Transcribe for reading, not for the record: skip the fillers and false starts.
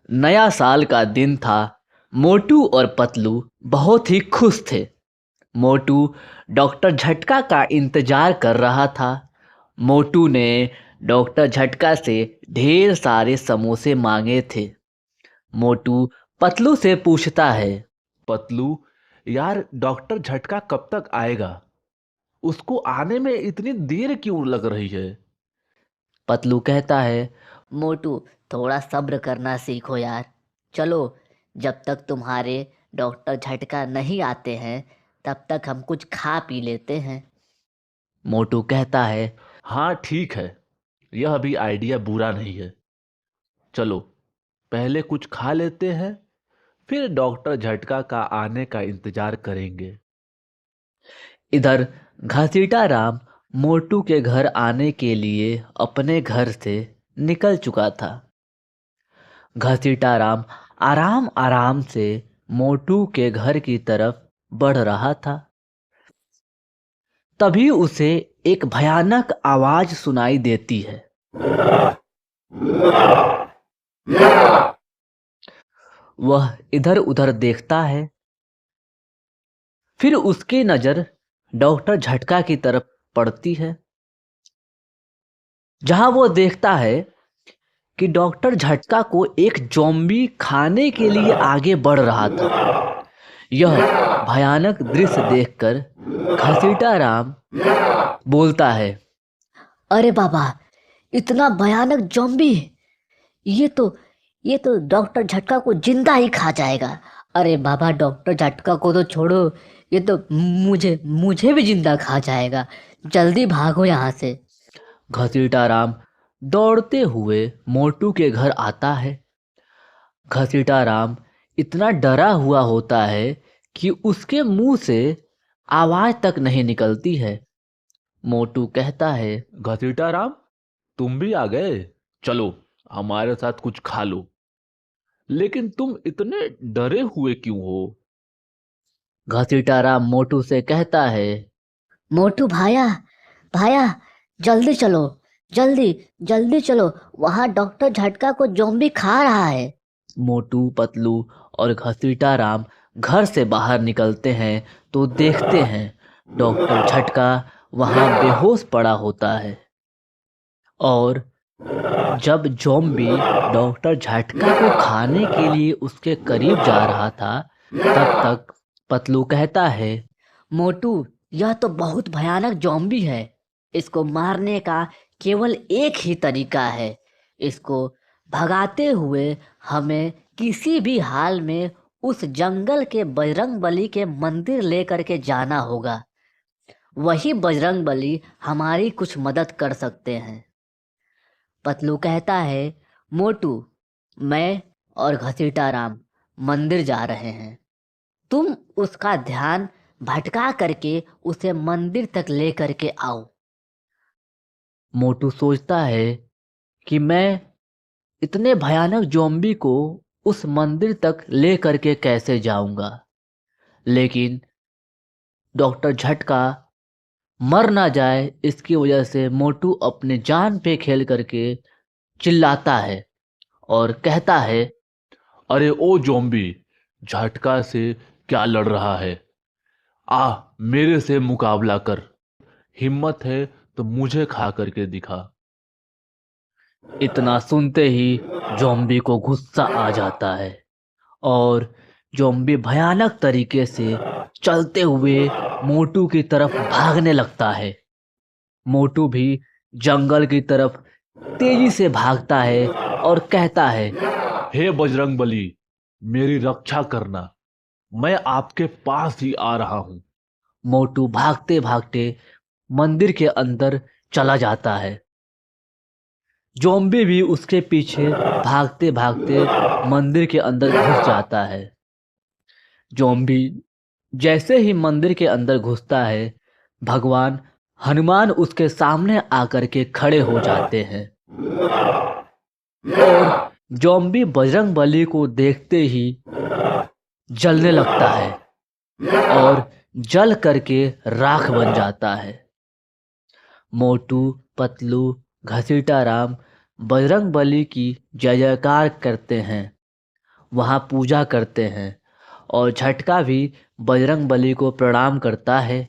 नया साल का दिन था। मोटू और पतलू बहुत ही खुश थे। मोटू डॉक्टर झटका का इंतजार कर रहा था। मोटू ने डॉक्टर झटका से ढेर सारे समोसे मांगे थे। मोटू पतलू से पूछता है। पतलू, यार डॉक्टर झटका कब तक आएगा? उसको आने में इतनी देर क्यों लग रही है? पतलू कहता है। मोटू, थोड़ा सब्र करना सीखो यार। चलो, जब तक तुम्हारे डॉक्टर झटका नहीं आते हैं तब तक हम कुछ खा पी लेते हैं। मोटू कहता है। हाँ ठीक है, यह भी आइडिया बुरा नहीं है। चलो, पहले कुछ खा लेते हैं, फिर डॉक्टर झटका का आने का इंतजार करेंगे। इधर घसीटा राम मोटू के घर आने के लिए अपने घर से निकल चुका था। घसीटा राम आराम आराम से मोटू के घर की तरफ बढ़ रहा था। तभी उसे एक भयानक आवाज सुनाई देती है। वह इधर उधर देखता है। फिर उसकी नजर डॉक्टर झटका की तरफ पड़ती है, जहां वो देखता है कि डॉक्टर झटका को एक ज़ॉम्बी खाने के लिए आगे बढ़ रहा था। यह भयानक दृश्य देखकर घसीटा राम बोलता है। अरे बाबा, इतना भयानक ज़ॉम्बी! ये तो ये तो डॉक्टर झटका को जिंदा ही खा जाएगा। अरे बाबा, डॉक्टर झटका को तो छोड़ो, ये तो मुझे मुझे भी जिंदा खा जाएगा। जल्दी भागो यहाँ से। घसीटा राम दौड़ते हुए मोटू के घर आता है। घसीटा राम इतना डरा हुआ होता है कि उसके मुंह से आवाज तक नहीं निकलती है। मोटू कहता है। घसीटा राम, तुम भी आ गए। चलो, हमारे साथ कुछ खा लो। लेकिन तुम इतने डरे हुए क्यों हो? घसीटा राम मोटू से कहता है। मोटू भाया, भाया, जल्दी चलो, जल्दी जल्दी चलो। वहाँ डॉक्टर झटका को ज़ॉम्बी खा रहा है। मोटू पतलू और घसीटा राम घर से बाहर निकलते हैं तो देखते हैं डॉक्टर झटका वहां बेहोश पड़ा होता है। और जब ज़ॉम्बी डॉक्टर झटका को खाने के लिए उसके करीब जा रहा था, तब तक पतलू कहता है। मोटू, यह तो बहुत भयानक ज़ॉम्बी है। इसको मारने का केवल एक ही तरीका है। इसको भगाते हुए हमें किसी भी हाल में उस जंगल के बजरंगबली के मंदिर लेकर के जाना होगा। वही बजरंगबली हमारी कुछ मदद कर सकते हैं। पतलू कहता है। मोटू, मैं और घसीटा राम मंदिर जा रहे हैं। तुम उसका ध्यान भटका करके उसे मंदिर तक ले करके आओ। मोटू सोचता है कि मैं इतने भयानक ज़ॉम्बी को उस मंदिर तक ले करके कैसे जाऊंगा। लेकिन डॉक्टर झटका मर ना जाए, इसकी वजह से मोटू अपने जान पे खेल करके चिल्लाता है और कहता है। अरे ओ ज़ॉम्बी, झटका से क्या लड़ रहा है? आ, मेरे से मुकाबला कर। हिम्मत है तो मुझे खा करके दिखा। इतना सुनते ही ज़ॉम्बी को गुस्सा आ जाता है और ज़ॉम्बी भयानक तरीके से चलते हुए मोटू की तरफ भागने लगता है। मोटू भी जंगल की तरफ तेजी से भागता है और कहता है। हे बजरंगबली, मेरी रक्षा करना। मैं आपके पास ही आ रहा हूं। मोटू भागते भागते मंदिर के अंदर चला जाता है। ज़ॉम्बी भी उसके पीछे भागते भागते मंदिर के अंदर घुस जाता है। ज़ॉम्बी जैसे ही मंदिर के अंदर घुसता है, भगवान हनुमान उसके सामने आकर के खड़े हो जाते हैं और ज़ॉम्बी बजरंगबली को देखते ही जलने लगता है और जल करके राख बन जाता है। मोटू पतलू घसीटा राम बजरंगबली की जय जयकार करते हैं। वहाँ पूजा करते हैं और झटका भी बजरंग बली को प्रणाम करता है